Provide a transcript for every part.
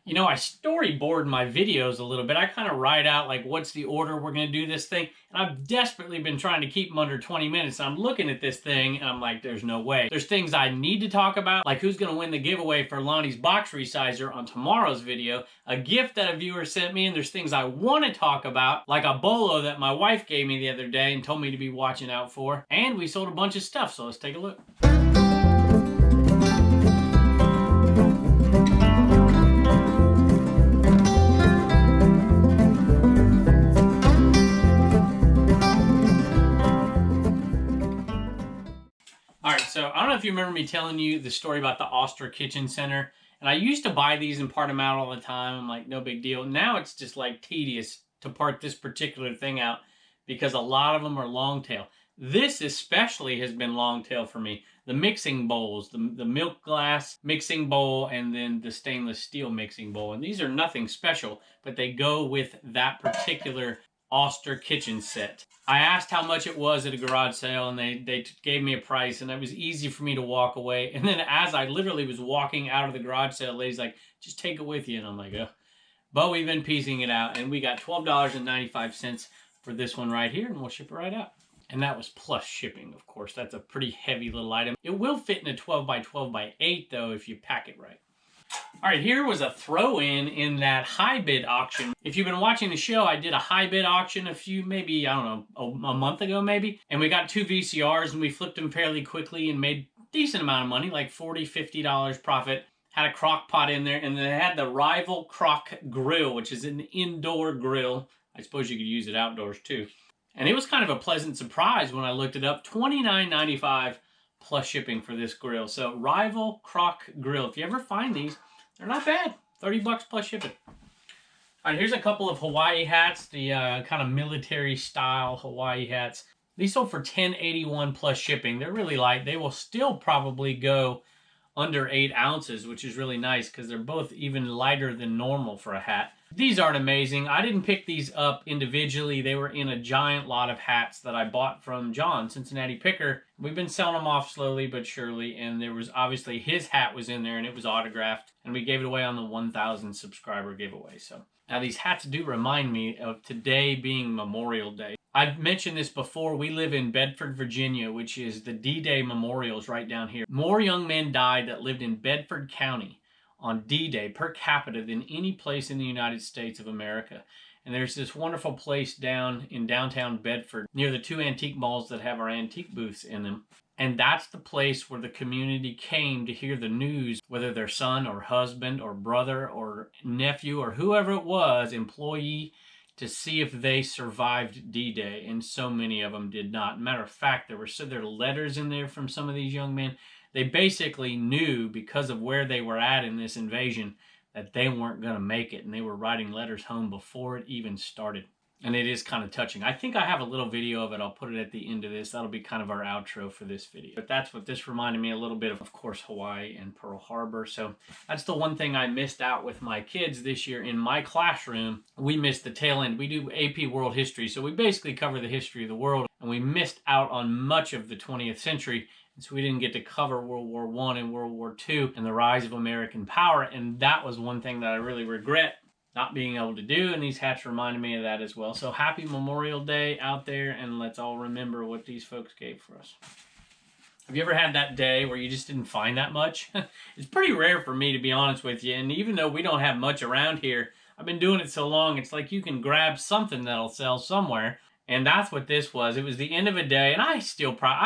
You know, I storyboard my videos a little bit. I kind of write out like what's the order we're going to do this thing. And I've desperately been trying to keep them under 20 minutes. And I'm looking at this thing and I'm like, there's no way. There's things I need to talk about, like who's going to win the giveaway for Lonnie's box resizer on tomorrow's video, a gift that a viewer sent me, and there's things I want to talk about, like a BOLO that my wife gave me the other day and told me to be watching out for. And we sold a bunch of stuff, so let's take a look. So I don't know if you remember me telling you the story about the Oster Kitchen Center. And I used to buy these and part them out all the time. I'm like, no big deal. Now it's just like tedious to part this particular thing out because a lot of them are long tail. This especially has been long tail for me. The mixing bowls, the milk glass mixing bowl, and then the stainless steel mixing bowl. And these are nothing special, but they go with that particular Oster kitchen set. I asked how much it was at a garage sale, and they gave me a price, and it was easy for me to walk away. And then as I literally was walking out of the garage sale, the lady's like, just take it with you. And I'm like, oh. But we've been piecing it out, and we got $12.95 for this one right here, and we'll ship it right out. And that was plus shipping, of course. That's a pretty heavy little item. It will fit in a 12 by 12 by 8, though, if you pack it right. All right, here was a throw-in in that high bid auction. If you've been watching the show, I did a high bid auction maybe, I don't know, a month ago maybe. And we got 2 VCRs and we flipped them fairly quickly and made a decent amount of money, like $40, $50 profit. Had a crock pot in there, and then it had the Rival Crock Grill, which is an indoor grill. I suppose you could use it outdoors too. And it was kind of a pleasant surprise when I looked it up. $29.95 plus shipping for this grill. So Rival Crock Grill. If you ever find these, they're not bad. 30 bucks plus shipping. All right, here's a couple of Hawaii hats, the kind of military style Hawaii hats. These sold for $10.81 plus shipping. They're really light. They will still probably go under 8 ounces, which is really nice because they're both even lighter than normal for a hat. These aren't amazing. I didn't pick these up individually. They were in a giant lot of hats that I bought from John, Cincinnati Picker. We've been selling them off slowly but surely, and there was obviously his hat was in there and it was autographed, and we gave it away on the 1,000 subscriber giveaway. So now these hats do remind me of today being Memorial Day. I've mentioned this before. We live in Bedford, Virginia, which is the D-Day memorials right down here. More young men died that lived in Bedford County on D-Day per capita than any place in the United States of America. And there's this wonderful place down in downtown Bedford near the 2 antique malls that have our antique booths in them. And that's the place where the community came to hear the news, whether their son or husband or brother or nephew or whoever it was, employee, to see if they survived D-Day. And so many of them did not. Matter of fact, there were letters in there from some of these young men. They basically knew, because of where they were at in this invasion, that they weren't going to make it, and they were writing letters home before it even started. And it is kind of touching. I think I have a little video of it. I'll put it at the end of this. That'll be kind of our outro for this video. But that's what this reminded me a little bit of course, Hawaii and Pearl Harbor. So that's the one thing I missed out with my kids this year in my classroom. We missed the tail end. We do AP World History, so we basically cover the history of the world, and we missed out on much of the 20th century. So we didn't get to cover World War I and World War II and the rise of American power. And that was one thing that I really regret not being able to do. And these hats reminded me of that as well. So happy Memorial Day out there, and let's all remember what these folks gave for us. Have you ever had that day where you just didn't find that much? It's pretty rare for me, to be honest with you. And even though we don't have much around here, I've been doing it so long, it's like you can grab something that'll sell somewhere. And that's what this was. It was the end of a day, and I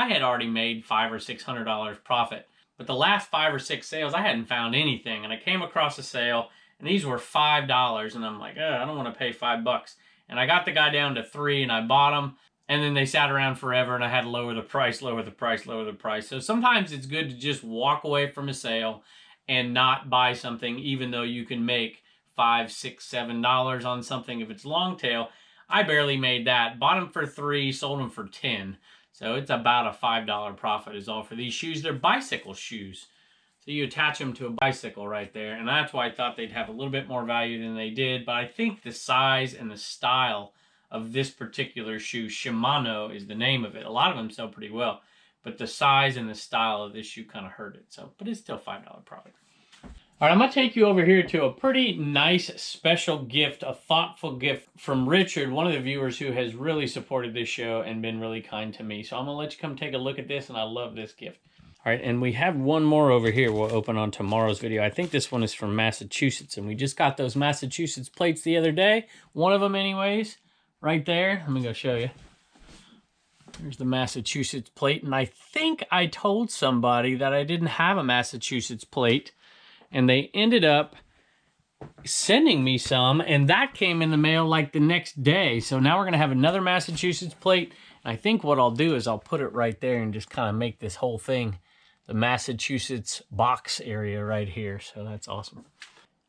had already made $500 or $600 profit. But the last 5 or 6 sales, I hadn't found anything. And I came across a sale, and these were $5. And I'm like, I don't want to pay $5. And I got the guy down to $3, and I bought them. And then they sat around forever, and I had to lower the price, lower the price, lower the price. So sometimes it's good to just walk away from a sale and not buy something, even though you can make $5, $6, $7 on something if it's long tail. I barely made that. Bought them for $3, sold them for $10. So it's about a $5 profit is all for these shoes. They're bicycle shoes. So you attach them to a bicycle right there. And that's why I thought they'd have a little bit more value than they did. But I think the size and the style of this particular shoe, Shimano is the name of it. A lot of them sell pretty well. But the size and the style of this shoe kind of hurt it. So, but it's still $5 profit. All right, I'm going to take you over here to a pretty nice special gift, a thoughtful gift from Richard, one of the viewers who has really supported this show and been really kind to me. So I'm going to let you come take a look at this, and I love this gift. All right, and we have one more over here we'll open on tomorrow's video. I think this one is from Massachusetts, and we just got those Massachusetts plates the other day. One of them anyways, right there. Let me go show you. Here's the Massachusetts plate, and I think I told somebody that I didn't have a Massachusetts plate, and they ended up sending me some, and that came in the mail like the next day. So now we're going to have another Massachusetts plate, and I think what I'll do is I'll put it right there and just kind of make this whole thing the Massachusetts box area right here. So that's awesome.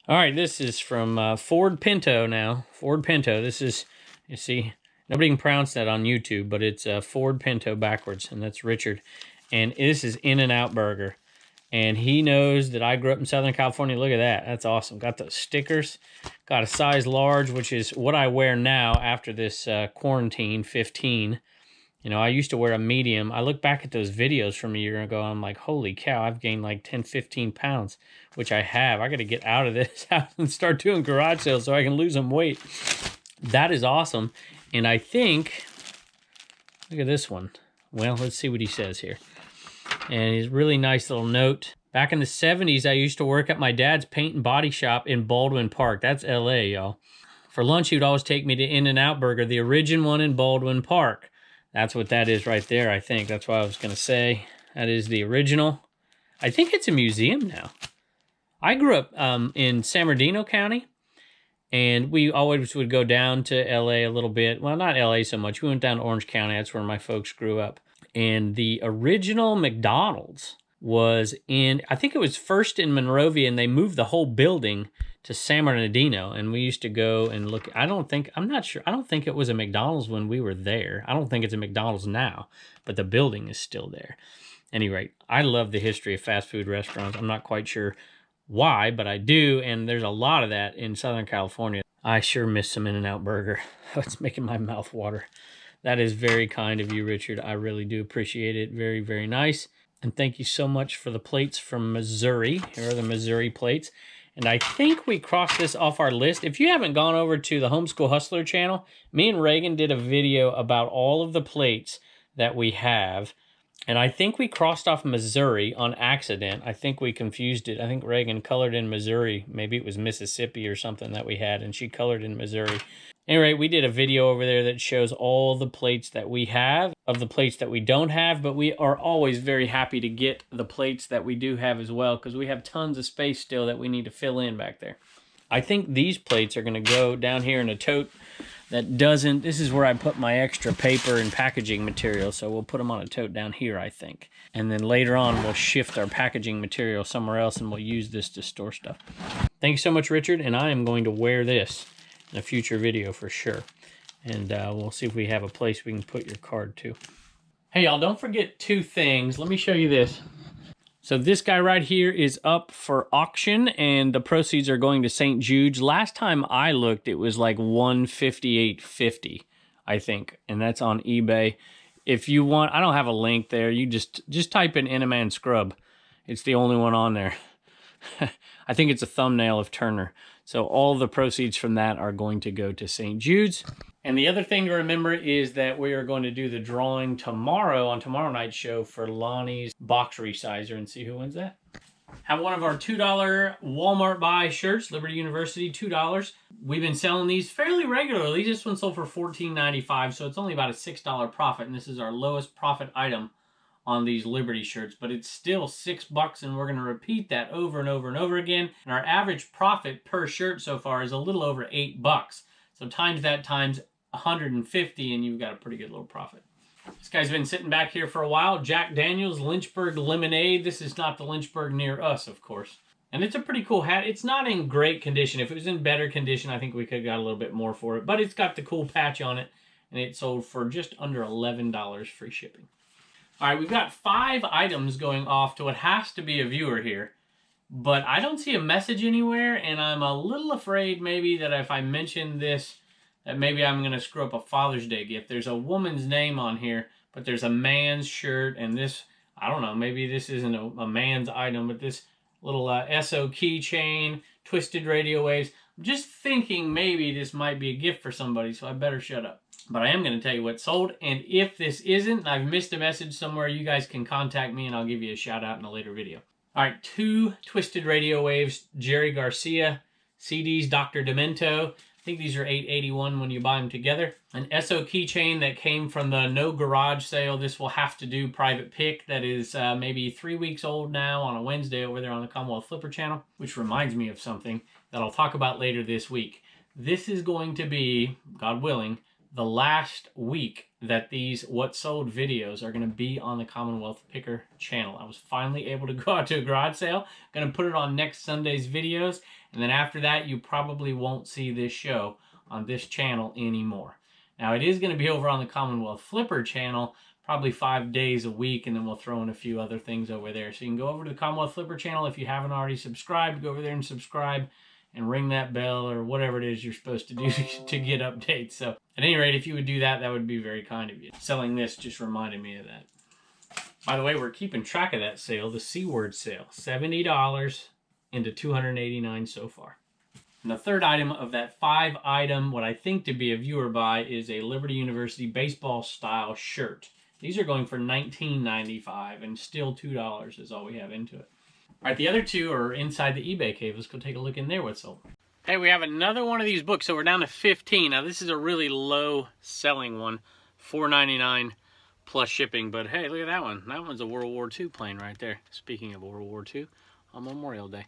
All right, this is from Ford Pinto now. Ford Pinto. This is, you see, nobody can pronounce that on YouTube, but it's Ford Pinto backwards, and that's Richard. And this is In-N-Out Burger. And he knows that I grew up in Southern California. Look at that. That's awesome. Got those stickers. Got a size large, which is what I wear now after this quarantine, 15. You know, I used to wear a medium. I look back at those videos from a year ago, and I'm like, holy cow, I've gained like 10, 15 pounds, which I have. I got to get out of this house and start doing garage sales so I can lose some weight. That is awesome. And I think, look at this one. Well, let's see what he says here. And he's a really nice little note. Back in the 70s, I used to work at my dad's paint and body shop in Baldwin Park. That's LA, y'all. For lunch, he would always take me to In-N-Out Burger, the original one in Baldwin Park. That's what that is right there, I think. That's what I was going to say. That is the original. I think it's a museum now. I grew up in San Bernardino County, and we always would go down to LA a little bit. Well, not LA so much. We went down to Orange County. That's where my folks grew up. And the original McDonald's was in, I think it was first in Monrovia, and they moved the whole building to San Bernardino. And we used to go and look. I'm not sure. I don't think it was a McDonald's when we were there. I don't think it's a McDonald's now, but the building is still there. At any rate, I love the history of fast food restaurants. I'm not quite sure why, but I do. And there's a lot of that in Southern California. I sure miss some In-N-Out Burger. It's making my mouth water. That is very kind of you, Richard. I really do appreciate it. Very, very nice. And thank you so much for the plates from Missouri. Here are the Missouri plates. And I think we crossed this off our list. If you haven't gone over to the Homeschool Hustler channel, me and Reagan did a video about all of the plates that we have. And I think we crossed off Missouri on accident. I think we confused it. I think Reagan colored in Missouri. Maybe it was Mississippi or something that we had, and she colored in Missouri. Anyway, we did a video over there that shows all the plates that we have, of the plates that we don't have, but we are always very happy to get the plates that we do have as well, because we have tons of space still that we need to fill in back there. I think these plates are going to go down here in a tote that doesn't, this is where I put my extra paper and packaging material, so we'll put them on a tote down here, I think. And then later on, we'll shift our packaging material somewhere else, and we'll use this to store stuff. Thank you so much, Richard, and I am going to wear this in a future video for sure. And we'll see if we have a place we can put your card to. Hey, y'all, don't forget two things. Let me show you this. So this guy right here is up for auction, and the proceeds are going to St. Jude's. Last time I looked, it was like $158.50, I think, and that's on eBay. If you want, I don't have a link there. You just type in Enaman Scrub. It's the only one on there. I think it's a thumbnail of Turner. So all the proceeds from that are going to go to St. Jude's. And the other thing to remember is that we are going to do the drawing tomorrow on tomorrow night's show for Lonnie's box resizer and see who wins that. Have one of our $2 Walmart buy shirts, Liberty University, $2. We've been selling these fairly regularly. This one sold for $14.95, so it's only about a $6 profit, and this is our lowest profit item on these Liberty shirts, but it's still $6, and we're going to repeat that over and over and over again. And our average profit per shirt so far is a little over $8. So times that times 150, and you've got a pretty good little profit. This guy's been sitting back here for a while. Jack Daniels Lynchburg Lemonade. This is not the Lynchburg near us, of course. And it's a pretty cool hat. It's not in great condition. If it was in better condition, I think we could have got a little bit more for it. But it's got the cool patch on it, and it sold for just under $11 free shipping. All right, we've got 5 items going off to what has to be a viewer here. But I don't see a message anywhere, and I'm a little afraid maybe that if I mention this, that maybe I'm going to screw up a Father's Day gift. There's a woman's name on here, but there's a man's shirt, and this, I don't know, maybe this isn't a man's item, but this little SO keychain, twisted radio waves. I'm just thinking maybe this might be a gift for somebody, so I better shut up. But I am going to tell you what sold, and if this isn't, and I've missed a message somewhere, you guys can contact me and I'll give you a shout out in a later video. All right, 2 twisted radio waves, Jerry Garcia, CDs, Dr. Demento. I think these are $8.81 when you buy them together. An SO keychain that came from the No Garage sale. This will have to do private pick. That is maybe 3 weeks old now on a Wednesday over there on the Commonwealth Flipper channel, which reminds me of something that I'll talk about later this week. This is going to be, God willing, the last week that these What Sold videos are going to be on the Commonwealth Picker channel. I was finally able to go out to a garage sale. Going to put it on next Sunday's videos. And then after that, you probably won't see this show on this channel anymore. Now, it is going to be over on the Commonwealth Flipper channel, probably 5 days a week, and then we'll throw in a few other things over there. So you can go over to the Commonwealth Flipper channel. If you haven't already subscribed, go over there and subscribe and ring that bell or whatever it is you're supposed to do to get updates. So at any rate, if you would do that, that would be very kind of you. Selling this just reminded me of that. By the way, we're keeping track of that sale, the C-word sale. $70 into $289 so far. And the third item of that 5-item, what I think to be a viewer buy, is a Liberty University baseball style shirt. These are going for $19.95 and still $2 is all we have into it. All right, the other 2 are inside the eBay cave. Let's go take a look in there what's sold. Hey, we have another one of these books, so we're down to 15. Now, this is a really low-selling one, $4.99 plus shipping. But, hey, look at that one. That one's a World War II plane right there. Speaking of World War II, on Memorial Day.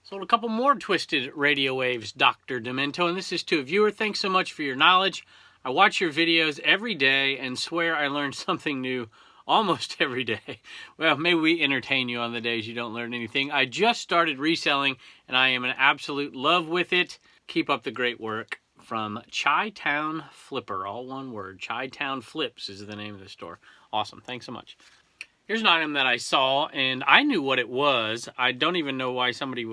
Sold a couple more twisted radio waves, Dr. Demento, and this is to a viewer. Thanks so much for your knowledge. I watch your videos every day and swear I learn something new almost every day. Well, maybe we entertain you on the days you don't learn anything. I just started reselling, and I am in absolute love with it. Keep up the great work. From Chi-Town Flipper, all one word. Chi-Town Flips is the name of the store. Awesome. Thanks so much. Here's an item that I saw, and I knew what it was. I don't even know why somebody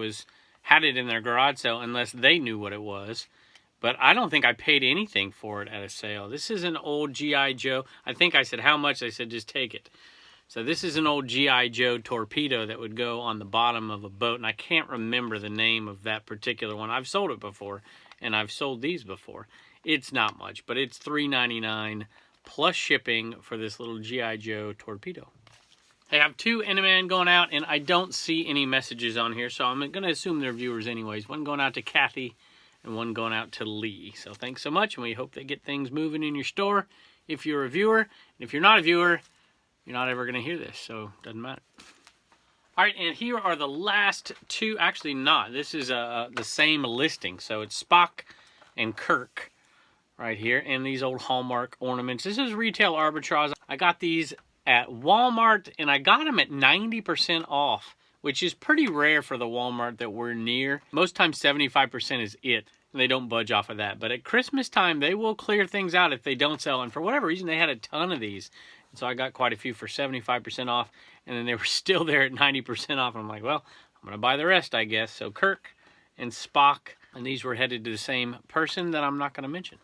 had it in their garage sale unless they knew what it was. But I don't think I paid anything for it at a sale. This is an old G.I. Joe. I think I said, how much? They said, just take it. So this is an old G.I. Joe torpedo that would go on the bottom of a boat. And I can't remember the name of that particular one. I've sold it before, and I've sold these before. It's not much, but it's $3.99 plus shipping for this little G.I. Joe torpedo. I have 2 Enaman going out, and I don't see any messages on here, so I'm going to assume they're viewers anyways. One going out to Kathy, and one going out to Lee. So thanks so much, and we hope they get things moving in your store if you're a viewer. And if you're not a viewer, you're not ever going to hear this, so it doesn't matter. All right, and here are the last 2. Actually not. This is the same listing. So it's Spock and Kirk right here, and these old Hallmark ornaments. This is retail arbitrage. I got these at Walmart, and I got them at 90% off, which is pretty rare for the Walmart that we're near. Most times 75% is it, and they don't budge off of that. But at Christmas time, they will clear things out if they don't sell. And for whatever reason, they had a ton of these. And so I got quite a few for 75% off, and then they were still there at 90% off. And I'm like, well, I'm going to buy the rest, I guess. So Kirk and Spock, and these were headed to the same person that I'm not going to mention.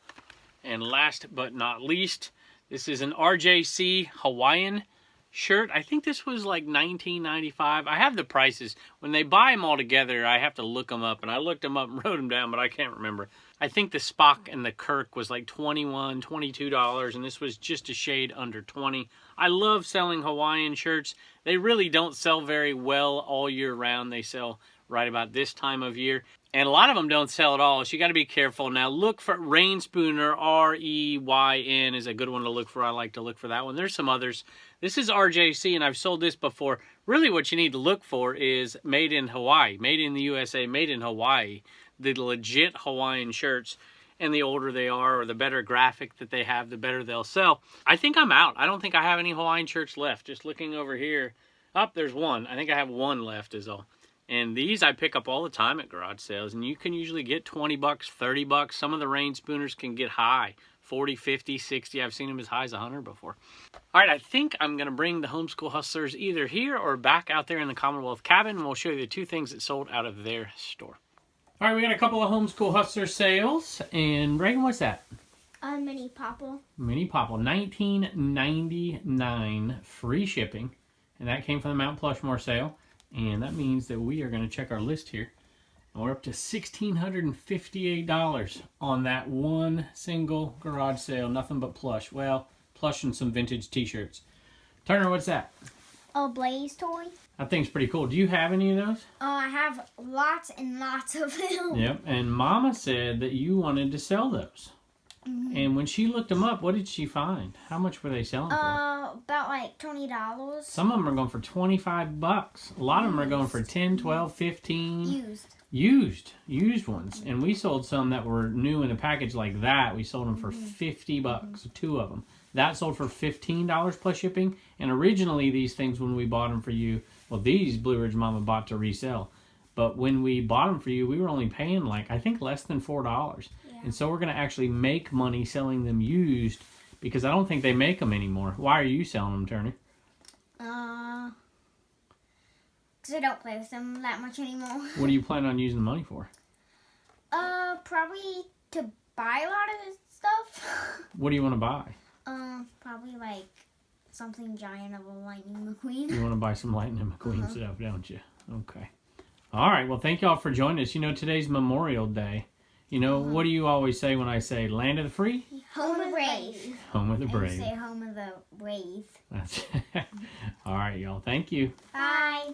And last but not least, this is an RJC Hawaiian shirt. I think this was like $19.95. I have the prices. When they buy them all together, I have to look them up. And I looked them up and wrote them down, but I can't remember. I think the Spock and the Kirk was like $21, $22, and this was just a shade under $20. I love selling Hawaiian shirts. They really don't sell very well all year round. They sell right about this time of year. And a lot of them don't sell at all, so you got to be careful. Now, look for Rain Spooner, R-E-Y-N is a good one to look for. I like to look for that one. There's some others. This is RJC, and I've sold this before. Really, what you need to look for is made in Hawaii, made in the USA, made in Hawaii. The legit Hawaiian shirts, and the older they are or the better graphic that they have, the better they'll sell. I think I'm out. I don't think I have any Hawaiian shirts left. Just looking over here. Oh, there's one. I think I have one left is all. And these I pick up all the time at garage sales, and you can usually get 20 bucks, 30 bucks. Some of the Rain Spooners can get high, 40, 50, 60. I've seen them as high as 100 before. All right, I think I'm going to bring the Homeschool Hustlers either here or back out there in the Commonwealth cabin, and we'll show you the 2 things that sold out of their store. All right, we got a couple of Homeschool Hustler sales, and Reagan, what's that? Mini Popple. Mini Popple, $19.99 free shipping, and that came from the Mount Plushmore sale. And that means that we are going to check our list here. And we're up to $1,658 on that one single garage sale. Nothing but Plush. Well, Plush and some vintage t-shirts. Turner, what's that? A Blaze toy. That thing's pretty cool. Do you have any of those? I have lots and lots of them. Yep. And Mama said that you wanted to sell those. Mm-hmm. And when she looked them up, what did she find? How much were they selling for? About like $20. Some of them are going for $25. A lot of them are going for 10, 12, 15. Used ones. And we sold some that were new in a package like that. We sold them for $50, 2 of them. That sold for $15 plus shipping. And originally these things, when we bought them for you, well, these Blue Ridge Mama bought to resell. But when we bought them for you, we were only paying like, I think, less than $4. Yeah. And so we're going to actually make money selling them used because I don't think they make them anymore. Why are you selling them, Turner? Because I don't play with them that much anymore. What do you plan on using the money for? Probably to buy a lot of stuff. What do you want to buy? Probably like something giant of a Lightning McQueen. You want to buy some Lightning McQueen stuff, don't you? Okay. All right. Well, thank y'all for joining us. You know, today's Memorial Day. You know, what do you always say when I say land of the free? Home of the brave. Home of the brave. And say home of the brave. That's All right, y'all. Thank you. Bye.